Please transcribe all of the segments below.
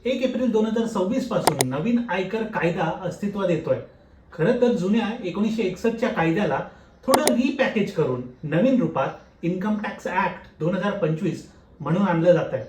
1 April 2026 पासून नवीन आयकर कायदा अस्तित्वात येतोय. खरं तर जुन्या 1961च्या कायद्याला थोडं रिपॅकेज करून नवीन रूपात इन्कम टॅक्स ऍक्ट 2025 म्हणून आणलं जात आहे.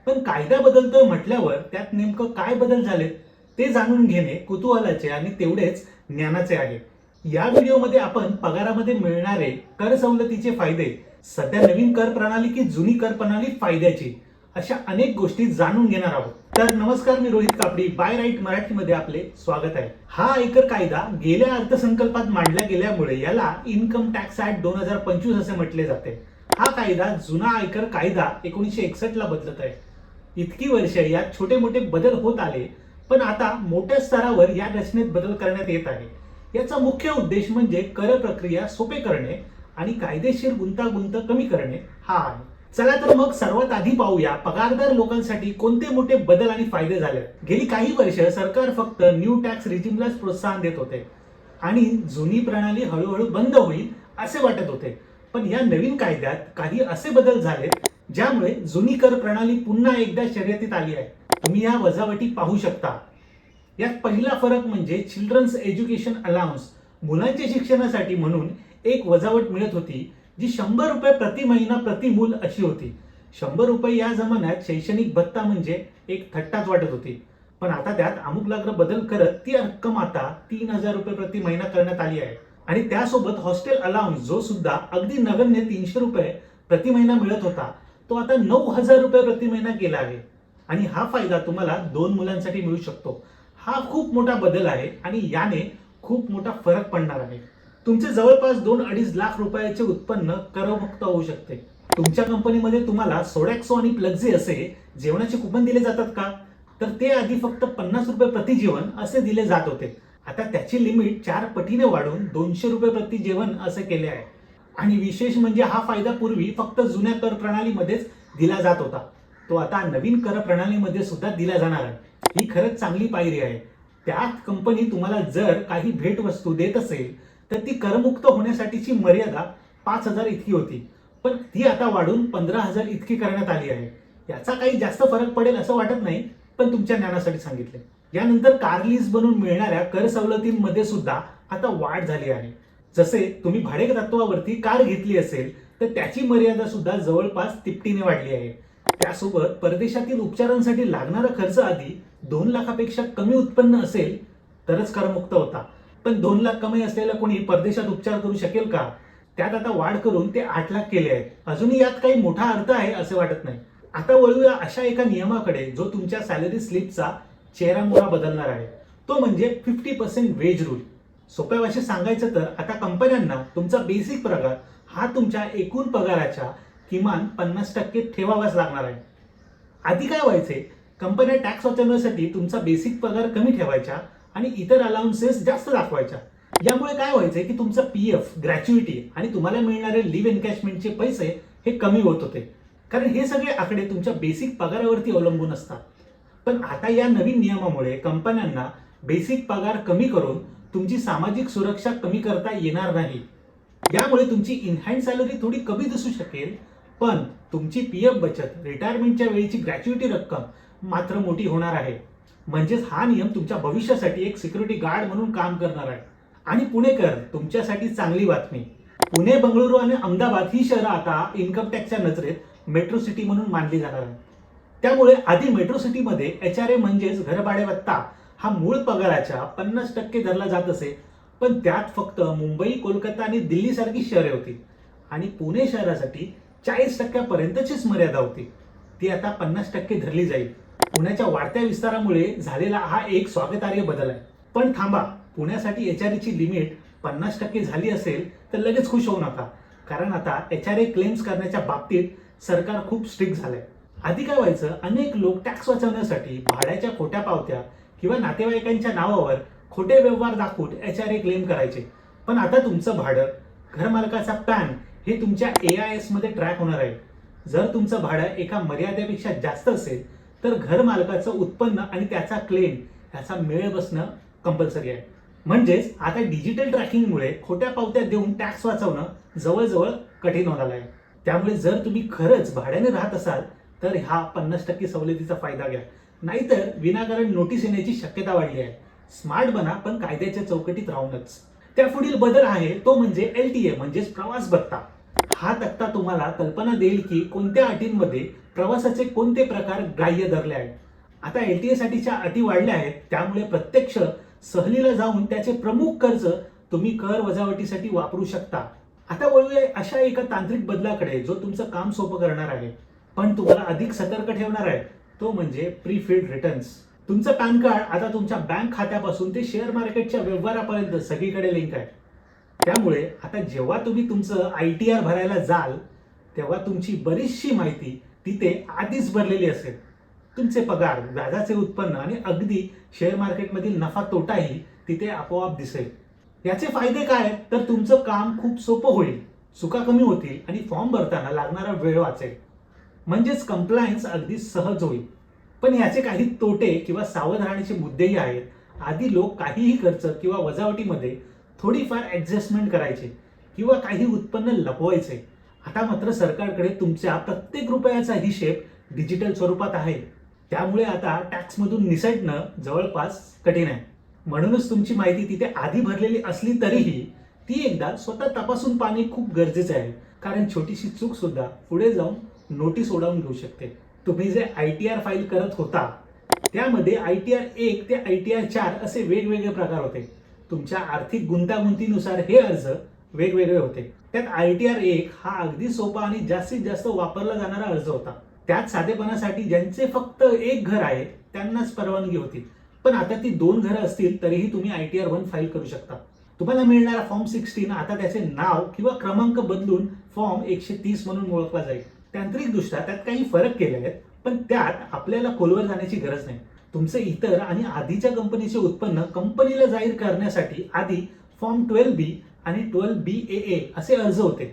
पण कायदा बदलतोय म्हटल्यावर त्यात नेमकं काय बदल झालेत ते जाणून घेणे कुतूहलाचे आणि तेवढेच ज्ञानाचे आहे. या व्हिडिओमध्ये आपण पगारामध्ये मिळणारे कर सवलतीचे फायदे, सध्या नवीन कर प्रणाली की जुनी कर प्रणाली फायद्याची, अशा अनेक गोष्टी जाणून घेणार आहोत. तर नमस्कार, मी रोहित कापडी, बाय राईट मराठीमध्ये आपले स्वागत आहे. हा आयकर कायदा गेल्या अर्थसंकल्पात मांडला गेल्यामुळे याला इन्कम टॅक्स ऍक्ट 2025 असे म्हटले जाते. हा कायदा जुना आयकर कायदा 1961 ला बदलत आहे. इतकी वर्ष यात छोटे मोठे बदल होत आले, पण आता मोठ्या स्तरावर या रचनेत बदल करण्यात येत आहे. याचा मुख्य उद्देश म्हणजे कर प्रक्रिया सोपे करणे आणि कायदेशीर गुंतागुंत कमी करणे हा आहे. चला तर मग सर्वात आधी पाहूया पगारदार लोकांसाठी कोणते मोठे बदल आणि फायदे झाले. गेली काही वर्ष सरकार फक्त न्यू टॅक्स रिजिमलाच प्रोत्साहन देत होते आणि जुनी प्रणाली हळूहळू बंद होईल असे वाटत होते. पण या नवीन कायद्यात काही असे बदल झाले ज्यामुळे जुनी कर प्रणाली पुन्हा एकदा शर्यतीत आली आहे. तुम्ही या वजावटी पाहू शकता. यात पहिला फरक म्हणजे चिल्ड्रन्स एज्युकेशन अलाउन्स, मुलांच्या शिक्षणासाठी म्हणून एक वजावट मिळत होती जी 100 रुपये प्रति महिना प्रति मूल अशी होती. 100 रुपये या जमान्यात शैक्षणिक भत्ता म्हणजे एक थट्टाच वाटत होती. पण आता त्यात आमुगलाग्र बदल करत ती रक्कम आता 3000 रुपये प्रति महिना करण्यात आली आहे. आणि त्यासोबत हॉस्टेल अलाउन्स, जो सुद्धा अगदी नगण्य 300 रुपये प्रति महिना मिळत होता, तो आता 9000 रुपये प्रति महिना केला आहे. आणि हा फायदा तुम्हाला 2 मुलांसाठी मिळू शकतो. हा खूप मोठा बदल आहे आणि याने खूप मोठा फरक पडणार आहे. तुमचे जवळपास 2-2.5 लाख रुपयाचे उत्पन्न करमुक्त होऊ शकते. तुमच्या कंपनीमध्ये तुम्हाला सोडॅक्सो आणि प्लग्झी असे जेवणाचे कुपन दिले जातात का? तर ते आधी फक्त 50 रुपये प्रति जेवण असे दिले जात होते. आता त्याची लिमिट 4 पटीने वाढून 200 रुपये प्रति जेवण असे केले आहे. आणि विशेष म्हणजे हा फायदा पूर्वी फक्त जुन्या कर प्रणालीमध्येच दिला जात होता, तो आता नवीन कर प्रणालीमध्ये सुद्धा दिला जाणार आहे. ही खरंच चांगली पायरी आहे. त्यात कंपनी तुम्हाला जर काही भेटवस्तू देत असेल तर ती करमुक्त होण्यासाठीची मर्यादा 5000 इतकी होती, पण ती आता वाढून 15000 इतकी करण्यात आली आहे. याचा काही जास्त फरक पडेल असं वाटत नाही, पण तुमच्या ज्ञानासाठी सांगितले. यानंतर कार लीज बनून मिळणाऱ्या कर सवलतींमध्ये सुद्धा आता वाढ झाली आहे. जसे तुम्ही भाडे तत्वावरती कार घेतली असेल तर त्याची मर्यादा सुद्धा जवळपास तिपटीने वाढली आहे. त्यासोबत परदेशातील उपचारांसाठी लागणारा खर्च आधी 2 लाखापेक्षा कमी उत्पन्न असेल तरच करमुक्त होता, पण 2 लाख कमी असलेला कोणी परदेशात उपचार करू शकेल का? त्यात आता वाढ करून ते 8 लाख केले आहेत. अजूनही यात काही मोठा अर्थ आहे असे वाटत नाही. आता वळूया अशा एका नियमाकडे जो तुमच्या सॅलरी स्लिपचा चेहरामोहरा बदलणार आहे. तो म्हणजे 50% वेज रूल. सोप्या भाषेत सांगायचं तर आता कंपन्यांना तुमचा बेसिक पगार हा तुमच्या एकूण पगाराच्या किमान 50% ठेवावाच लागणार आहे. आधी काय व्हायचे, कंपन्या टॅक्स वाचवण्यासाठी तुमचा बेसिक पगार कमी ठेवायच्या आणि इतर अलाउन्सेस जास्त दाखवायच्या. यामुळे काय व्हायचे की तुमचा पीएफ, ग्रॅच्युइटी आणि तुम्हाला मिळणारे लिव्ह एन्कॅशमेंटचे पैसे हे कमी होत होते, कारण हे सगळे आकडे तुमच्या बेसिक पगारावरती अवलंबून असतात. पण आता या नवीन नियमामुळे कंपन्यांना बेसिक पगार कमी करून तुमची सामाजिक सुरक्षा कमी करता येणार नाही. यामुळे तुमची इनहँड सॅलरी थोडी कमी दिसू शकेल, पण तुमची पीएफ बचत, रिटायरमेंटच्या वेळीची ग्रॅच्युइटी रक्कम मात्र मोठी होणार आहे. म्हणजेच हा नियम तुमच्या भविष्यासाठी एक सिक्युरिटी गार्ड म्हणून काम करणार आहे. आणि पुणेकर, तुमच्यासाठी चांगली बातमी. पुणे, बंगळुरू आणि अहमदाबाद ही शहरं आता इन्कम टॅक्सच्या नजरेत मेट्रो सिटी म्हणून मानली जाणार आहे. त्यामुळे आधी मेट्रो सिटीमध्ये HRA म्हणजेच घरभाडे भत्ता हा मूळ पगाराच्या 50% धरला जात असे, पण त्यात फक्त मुंबई, कोलकाता आणि दिल्ली सारखी शहरे होती. आणि पुणे शहरासाठी 40% पर्यंतचीच मर्यादा होती. ती आता 50% धरली जाईल. पुण्याच्या वाढत्या विस्तारामुळे झालेला हा एक स्वागतार्ह बदल आहे. पण थांबा, पुण्यासाठी HRA ची लिमिट 50% झाली असेल तर लगेच खुश होऊ नका, कारण आता HRA क्लेम्स करण्याच्या बाबतीत सरकार खूप स्ट्रिक्ट झालंय. आधी काय व्हायचं, अनेक लोक टॅक्स वाचवण्यासाठी भाड्याच्या खोट्या पावत्या किंवा नातेवाईकांच्या नावावर खोटे व्यवहार दाखवून HRA क्लेम करायचे. पण आता तुमचं भाडं, घरमालकाचा पॅन हे तुमच्या AIS मध्ये ट्रॅक होणार आहे. जर तुमचं भाडं एका मर्यादेपेक्षा जास्त असेल तर घरमालकाचं उत्पन्न आणि त्याचा क्लेम याचा मेळ बसणं कंपल्सरी आहे. म्हणजेच आता डिजिटल ट्रॅकिंगमुळे खोट्या पावत्या देऊन टॅक्स वाचवणं जवळजवळ कठीण होणार आहे. त्यामुळे जर तुम्ही खरंच भाड्याने राहत असाल तर हा 50% सवलतीचा फायदा घ्या. नाहीतर विनाकारण नोटीस येण्याची शक्यता वाढली आहे. स्मार्ट बना, पण कायद्याच्या चौकटीत राहूनच. त्या पुढील बदल आहे तो म्हणजे LTA म्हणजेच प्रवास भत्ता. हा तक्ता तुम्हाला कल्पना देईल की कोणत्या अटींमध्ये प्रवासाचे कोणते प्रकार ग्राह्य धरले आहेत. आता LTA साठीच्या अटी वाढल्या आहेत, त्यामुळे प्रत्यक्ष सहलीला जाऊन त्याचे प्रमुख खर्च तुम्ही कर वजावटीसाठी वापरू शकता. आता वळूया अशा एका तांत्रिक बदलाकडे जो तुमचं काम सोपं करणार आहे, पण तुम्हाला अधिक सतर्क ठेवणार आहे. तो म्हणजे प्रीफिल्ड रिटर्न्स. तुमचं पॅन कार्ड आता तुमच्या बँक खात्यापासून ते शेअर मार्केटच्या व्यवहारापर्यंत सगळीकडे लिंक आहे. त्यामुळे आता जेव्हा तुम्ही तुमचं ITR भरायला जाल, तेव्हा तुमची बरीचशी माहिती तिथे आधीच भरलेली असेल. तुमचे पगार, व्याजाचे उत्पन्न आणि अगदी शेअर मार्केटमधील नफा तोटाही तिथे आपोआप दिसेल. याचे फायदे काय तर तुमचं काम खूप सोपं होईल, चुका कमी होतील आणि फॉर्म भरताना लागणारा वेळ वाचेल. म्हणजेच कंप्लायन्स अगदी सहज होईल. पण याचे काही तोटे किंवा सावध राहण्याचे मुद्देही आहेत. आधी लोक काहीही खर्च किंवा वजावटीमध्ये थोडीफार ऍडजस्टमेंट करायचे किंवा काही उत्पन्न लपवायचे. आता मात्र सरकारकडे तुमच्या प्रत्येक रुपयाचा हिशेब डिजिटल स्वरूपात आहे. त्यामुळे आता टॅक्समधून निसटणं जवळपास कठीण आहे. म्हणूनच तुमची माहिती तिथे आधी भरलेली असली तरीही ती एकदा स्वतः तपासून पाहणे खूप गरजेचे आहे. कारण छोटीशी चूक सुद्धा पुढे जाऊन नोटीस ओढावून घेऊ शकते. तुम्ही जे ITR फाईल करत होता त्यामध्ये ITR 1 ते ITR 4 असे वेगवेगळे प्रकार होते. तुमच्या आर्थिक गुंतागुंतीनुसार हे अर्ज वेगवेगळे होते. त्यात ITR 1 हा अगदी सोपा आणि जास्तीत जास्त वापरला जाणारा अर्ज होता. त्यात साधेपणासाठी ज्यांचे फक्त एक घर आहे त्यांनाच परवानगी होती. पण आता ती 2 घरं असतील तरीही तुम्ही ITR 1 फाईल करू शकता. तुम्हाला मिळणारा फॉर्म 16 आता त्याचे नाव किंवा क्रमांक बदलून फॉर्म 130 म्हणून ओळखला जाईल. तांत्रिकदृष्ट्या त्यात काही फरक केले आहेत, पण त्यात आपल्याला खोलवर जाण्याची गरज नाही. तुमचे इतर आणि आधीच्या कंपनीचे उत्पन्न कंपनीला जाहीर करण्यासाठी आधी फॉर्म 12B आणि 12BAA असे अर्ज होते,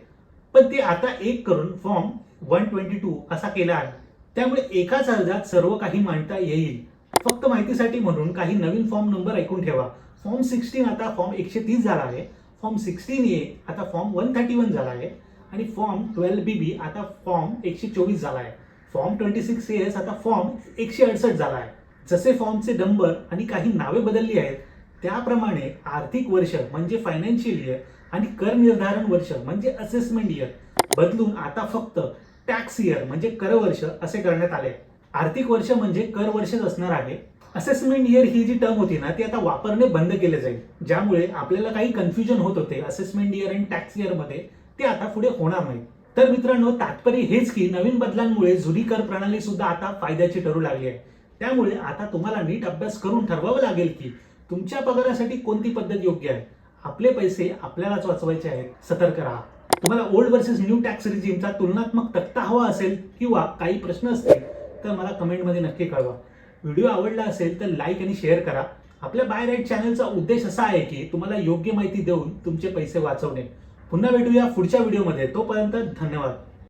पण ते आता एक करून फॉर्म 122 असा केला आहे. त्यामुळे एकाच अर्जात सर्व काही मांडता येईल. फक्त माहितीसाठी म्हणून काही नवीन फॉर्म नंबर ऐकून ठेवा. फॉर्म 16 आता फॉर्म 130 झाला आहे. फॉर्म 16A आता फॉर्म 131 झाला आहे आणि फॉर्म 12BB आता फॉर्म 124 झाला आहे. फॉर्म 26AS आता फॉर्म 168 झाला आहे. जसे फॉर्मचे नंबर आणि काही नावे बदलली आहेत, त्याप्रमाणे आर्थिक वर्ष म्हणजे फायनान्शियल इयर आणि कर निर्धारण वर्ष म्हणजे असेसमेंट इयर बदलून आता फक्त टॅक्स इयर म्हणजे कर वर्ष असे करण्यात आले. आर्थिक वर्ष म्हणजे कर वर्षच असणार आहे. असेसमेंट इयर ही जी टर्म होती ना, ती आता वापरणे बंद केले जाईल. ज्यामुळे आपल्याला काही कन्फ्युजन होत होते असेसमेंट इयर आणि टॅक्स इयर मध्ये, ते आता पुढे होणार नाही. तर मित्रांनो, तात्पर्य हेच की नवीन बदलांमुळे जुनी कर प्रणाली सुद्धा आता फायद्याची ठरू लागली आहे. त्यामुळे आता तुम्हाला नीट अभ्यास करून ठरवावं लागेल की तुमच्या पगारासाठी कोणती पद्धत योग्य आहे. आपले पैसे आपल्यालाच वाचवायचे आहेत. सतर्क राहा. तुम्हाला ओल्ड वर्सेस न्यू टॅक्स रिजिमचा तुलनात्मक तक्ता हवा असेल किंवा काही प्रश्न असतील तर मला कमेंटमध्ये नक्की कळवा. व्हिडिओ आवडला असेल तर लाईक आणि शेअर करा. आपल्या बाय राईट चॅनलचा उद्देश असा आहे की तुम्हाला योग्य माहिती देऊन तुमचे पैसे वाचवणे. पुन्हा भेटूया पुढच्या व्हिडिओमध्ये. तोपर्यंत धन्यवाद.